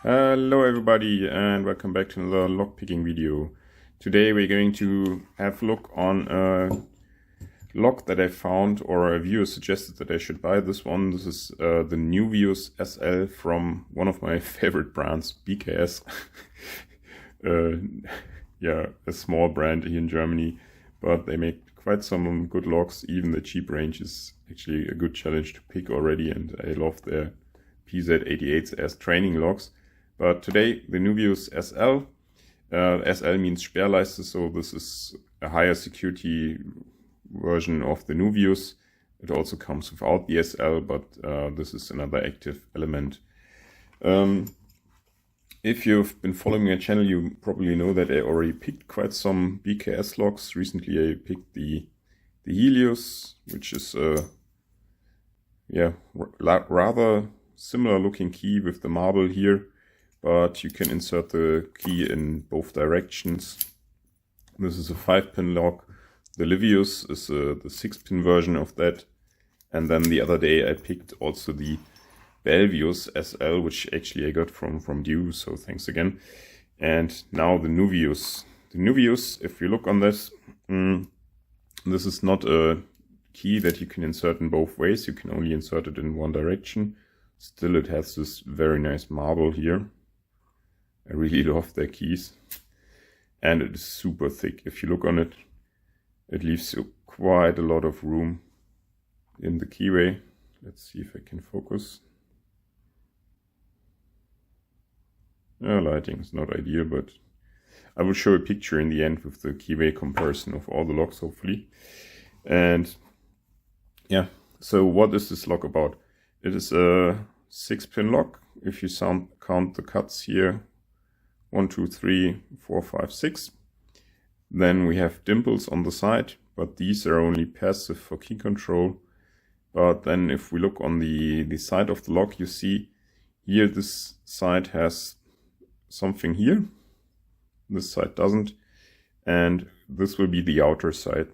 Hello everybody and welcome back to another lockpicking video. Today we're going to have a look on a lock that I found, or a viewer suggested that I should buy this one. This is the Nuvius SL from one of my favorite brands, BKS. Yeah, a small brand here in Germany, but they make quite some good locks. Even the cheap range is actually a good challenge to pick already, and I love their PZ88s as training locks. But today, the Nuvius SL. SL means Sperrleiste, so this is a higher security version of the Nuvius. It also comes without the SL, but this is another active element. If you've been following my channel, you probably know that I already picked quite some BKS locks. Recently I picked the Helios, which is rather similar looking key with the marble here, but you can insert the key in both directions. This is a 5-pin lock. The Livius is the 6-pin version of that. And then the other day I picked also the Belvius SL, which actually I got from you, so thanks again. And now the Nuvius. The Nuvius, if you look on this, this is not a key that you can insert in both ways. You can only insert it in one direction. Still, it has this very nice marble here. I really love their keys. And it is super thick. If you look on it, it leaves you quite a lot of room in the keyway. Let's see if I can focus. Lighting is not ideal, but I will show a picture in the end with the keyway comparison of all the locks, hopefully. And yeah, so what is this lock about? It is a 6-pin lock. If you count the cuts here, 1, 2, 3, 4, 5, 6. Then we have dimples on the side, but these are only passive for key control. But then if we look on the side of the lock, you see here this side has something here. This side doesn't. And this will be the outer side,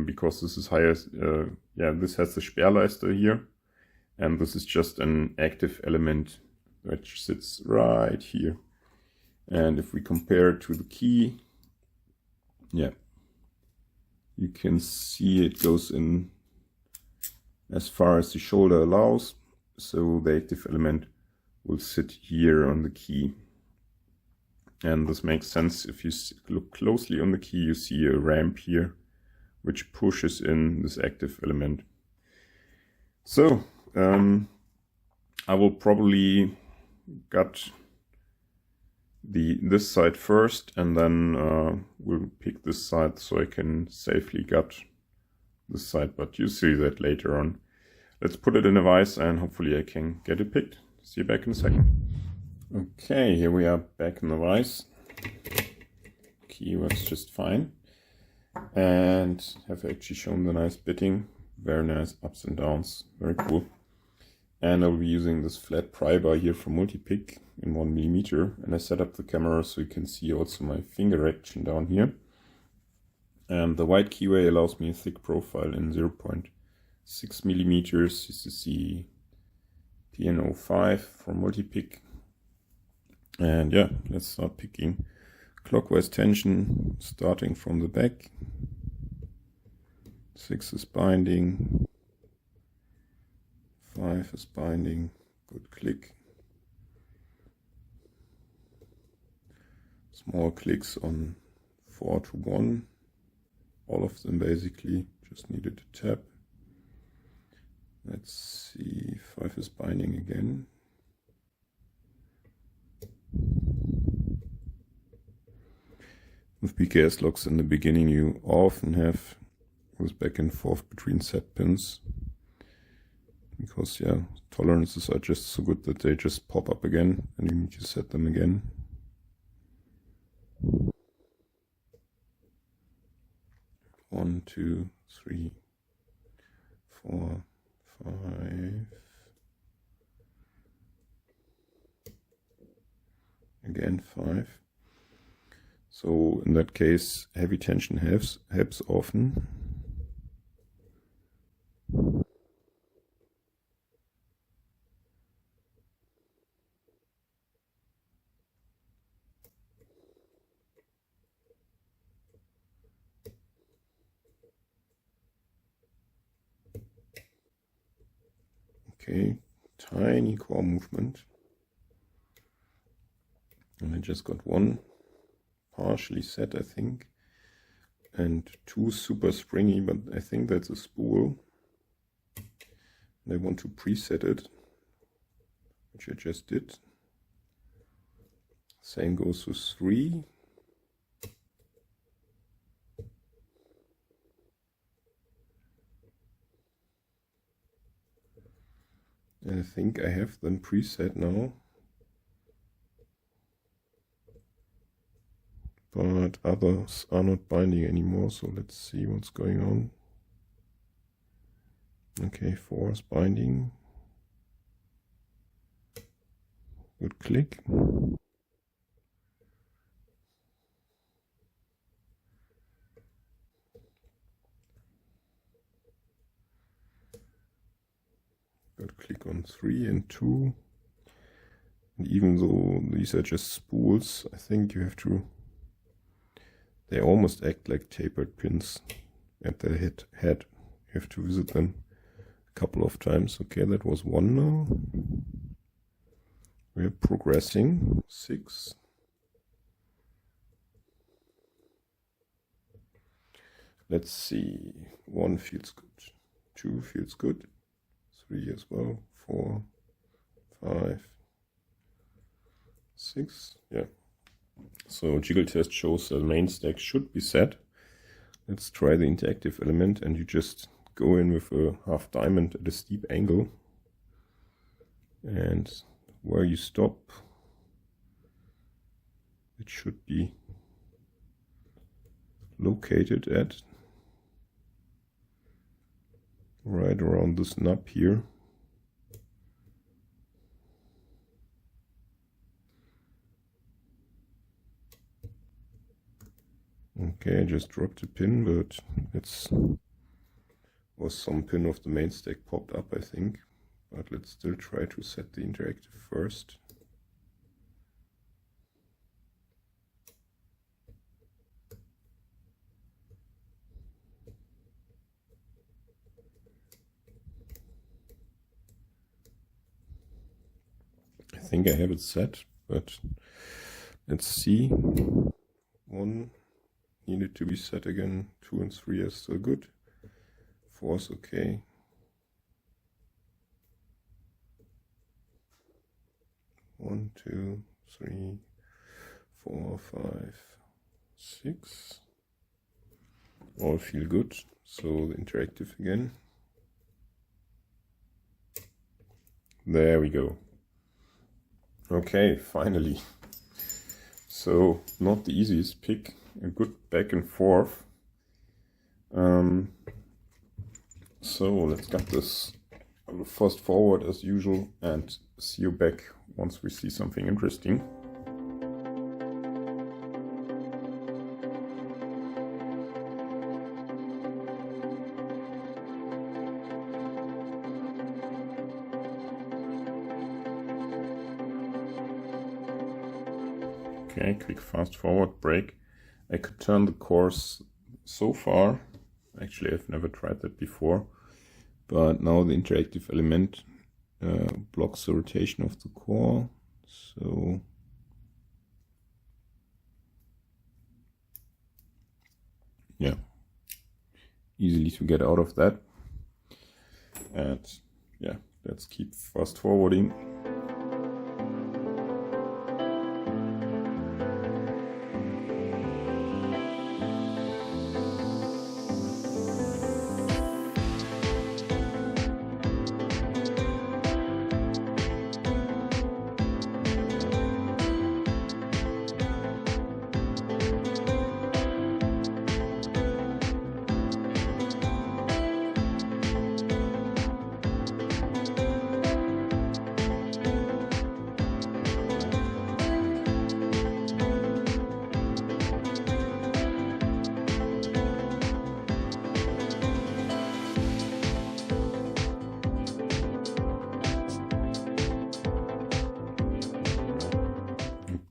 because this is higher. This has the Sperrleiste here. And this is just an active element which sits right here. And if we compare it to the key, yeah, you can see it goes in as far as the shoulder allows. So the active element will sit here on the key. And this makes sense. If you look closely on the key, you see a ramp here, which pushes in this active element. So, I will probably gut this side first, and then we'll pick this side so I can safely gut this side, but you see that later on. Let's put it in a vise and hopefully I can get it picked. See you back in a second. Okay, here we are back in the vise. Key works just fine, and have actually shown the nice bitting. Very nice ups and downs, very cool. And I'll be using this flat pry bar here from Multipick in 1mm, and I set up the camera so you can see also my finger action down here. And the white keyway allows me a thick profile in 0.6mm. This is the PN05 from Multipick. And yeah, let's start picking. Clockwise tension, starting from the back. 6 is binding. 5 is binding. Good click. Small clicks on 4 to 1. All of them basically. Just needed to tap. Let's see. 5 is binding again. With BKS locks in the beginning, you often have this back and forth between set pins, because yeah, tolerances are just so good that they just pop up again and you need to set them again. One, 2, 3, 4, 5. Again 5. So in that case, heavy tension helps often. Okay, tiny core movement. And I just got one partially set, I think, and two super springy, but I think that's a spool. And I want to preset it, which I just did. Same goes with 3. And I think I have them preset now. But others are not binding anymore, so let's see what's going on. Okay, 4 is binding. Good click. Good click on 3 and 2. And even though these are just spools, I think you have to, they almost act like tapered pins at the head. You have to visit them a couple of times. Okay, that was 1 now. We're progressing. 6. Let's see. 1 feels good. 2 feels good. 3 as well. 4, 5, 6. Yeah. So jiggle test shows that the main stack should be set. Let's try the interactive element, and you just go in with a half diamond at a steep angle, and where you stop, it should be located at right around this nub here. Okay, I just dropped a pin, but it's was some pin of the main stack popped up, I think. But let's still try to set the interactive first. I think I have it set, but let's see. 1 needed to be set again. 2 and 3 are still good. 4 is okay. 1, 2, 3, 4, 5, 6. All feel good. So the interactive again. There we go. Okay, finally. So not the easiest pick. A good back and forth. So let's get this fast forward as usual and see you back once we see something interesting. Okay, click fast forward, break. I could turn the course so far. Actually, I've never tried that before. But now the interactive element blocks the rotation of the core. So yeah, easily to get out of that. And yeah, let's keep fast forwarding.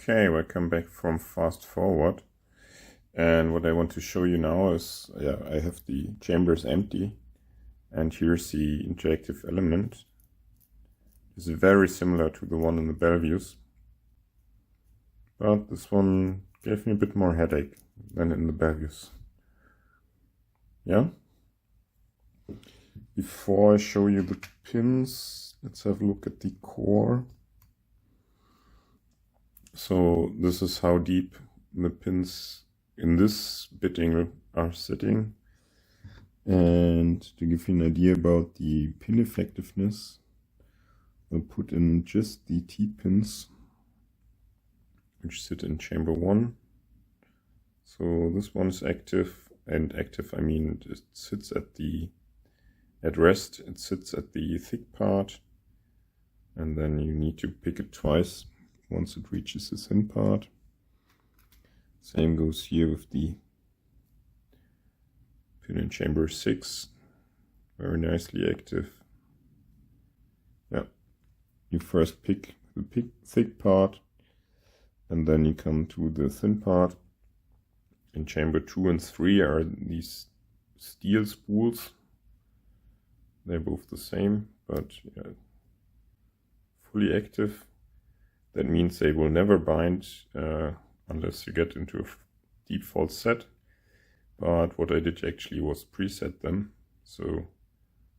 Okay, welcome back from fast forward, and what I want to show you now is, I have the chambers empty, and here's the interactive element, is very similar to the one in the Bellevues, but this one gave me a bit more headache than in the Bellevues. Yeah. Before I show you the pins, let's have a look at the core. So this is how deep the pins in this bit angle are sitting. And to give you an idea about the pin effectiveness, I'll put in just the T-pins, which sit in chamber 1. So this one is active, and active I mean it sits at rest, it sits at the thick part, and then you need to pick it twice once it reaches the thin part. Same goes here with the pin in chamber 6, very nicely active. Yeah, you first pick the thick part, and then you come to the thin part. In chamber 2 and 3 are these steel spools. They're both the same, but yeah, fully active. That means they will never bind unless you get into a default set. But what I did actually was preset them, so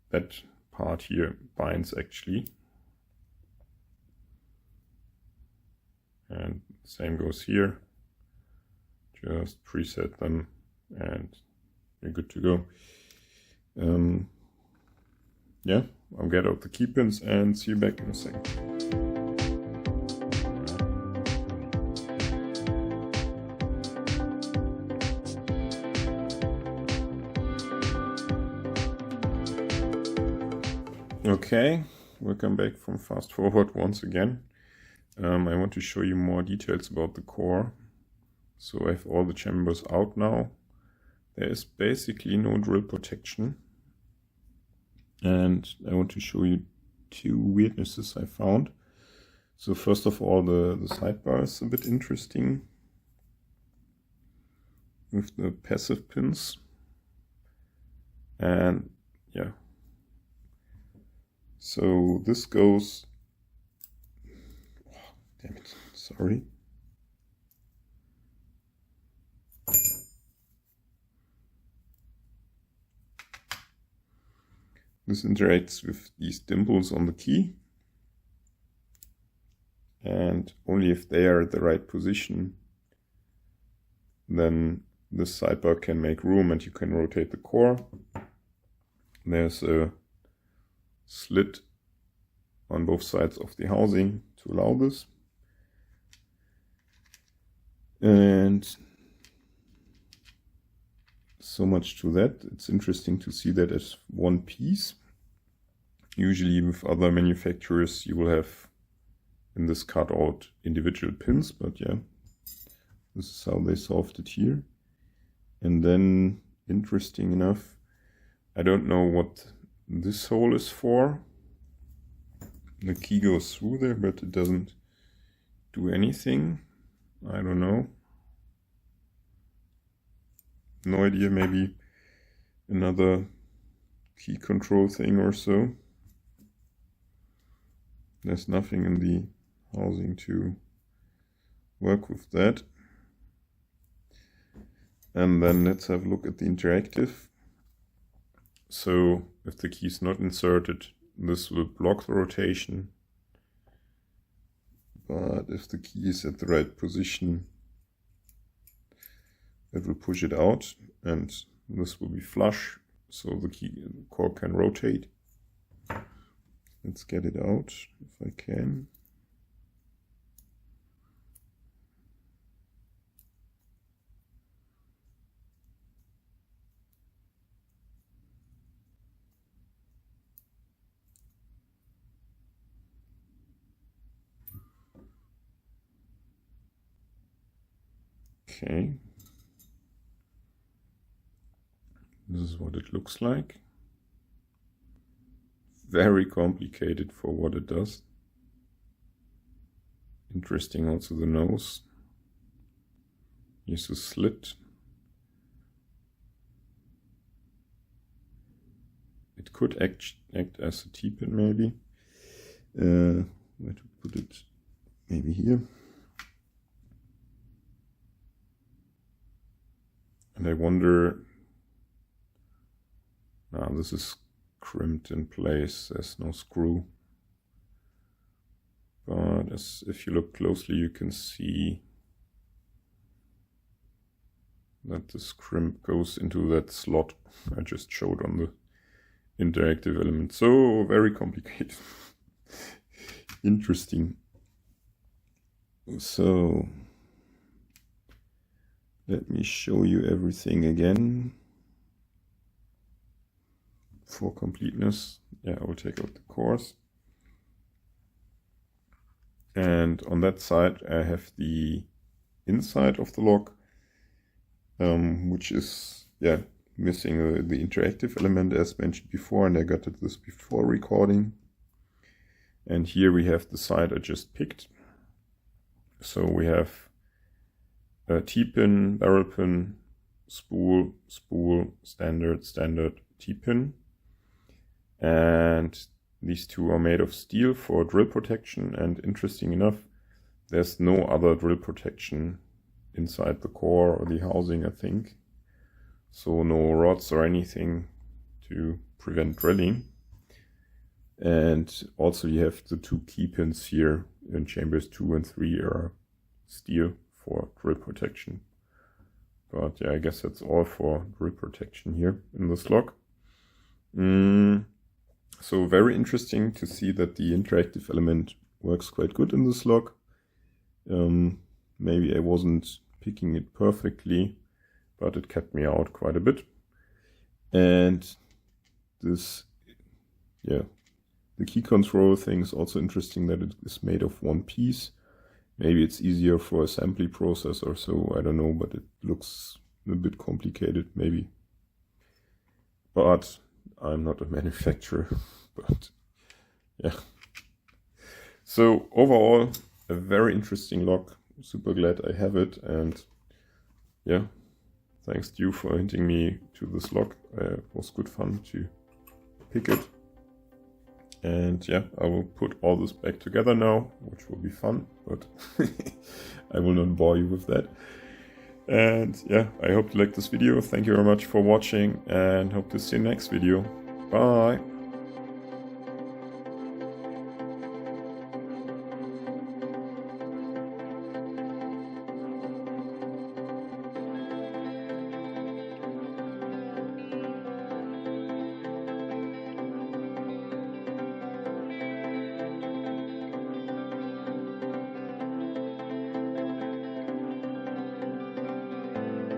that part here binds actually. And same goes here. Just preset them and you're good to go. Yeah, I'll get out the key pins and see you back in a second. Okay, welcome back from fast forward once again. I want to show you more details about the core. So I have all the chambers out now. There is basically no drill protection. And I want to show you two weirdnesses I found. So first of all, the sidebar is a bit interesting with the passive pins. And yeah. So this goes, oh, damn it, sorry. This interacts with these dimples on the key, and only if they are at the right position, then this sidebar can make room and you can rotate the core. There's a slit on both sides of the housing to allow this. And so much to that. It's interesting to see that as one piece. Usually with other manufacturers you will have in this cut out individual pins, but yeah, this is how they solved it here. And then, interesting enough, I don't know what this hole is for. The key goes through there, but it doesn't do anything. I don't know. No idea, maybe another key control thing or so. There's nothing in the housing to work with that. And then let's have a look at the interactive. So if the key is not inserted, this will block the rotation. But if the key is at the right position, it will push it out, and this will be flush, so the core can rotate. Let's get it out if I can. Okay. This is what it looks like. Very complicated for what it does. Interesting also the nose. Here's a slit. It could act as a T-pin maybe. Where to put it? Maybe here. And I wonder, now this is crimped in place, there's no screw. But if you look closely, you can see that this crimp goes into that slot I just showed on the interactive element. So very complicated. Interesting. So let me show you everything again for completeness. Yeah, I will take out the cores. And on that side I have the inside of the lock, which is missing the interactive element as mentioned before, and I got at this before recording. And here we have the side I just picked. So we have a T-pin, barrel pin, spool, standard, T-pin. And these two are made of steel for drill protection, and interesting enough, there's no other drill protection inside the core or the housing, I think. So no rods or anything to prevent drilling. And also you have the two key pins here in chambers 2 and 3 are steel for drill protection. But yeah, I guess that's all for drill protection here in this lock. So very interesting to see that the interactive element works quite good in this lock. Maybe I wasn't picking it perfectly, but it kept me out quite a bit. And this, the key control thing is also interesting, that it is made of one piece. Maybe it's easier for assembly process or so, I don't know, but it looks a bit complicated maybe. But I'm not a manufacturer, but yeah. So overall, a very interesting lock. Super glad I have it, and yeah, thanks to you for hinting me to this lock. It was good fun to pick it. And yeah, I will put all this back together now, which will be fun, but I will not bore you with that. And yeah, I hope you liked this video. Thank you very much for watching, and hope to see you in the next video. Bye!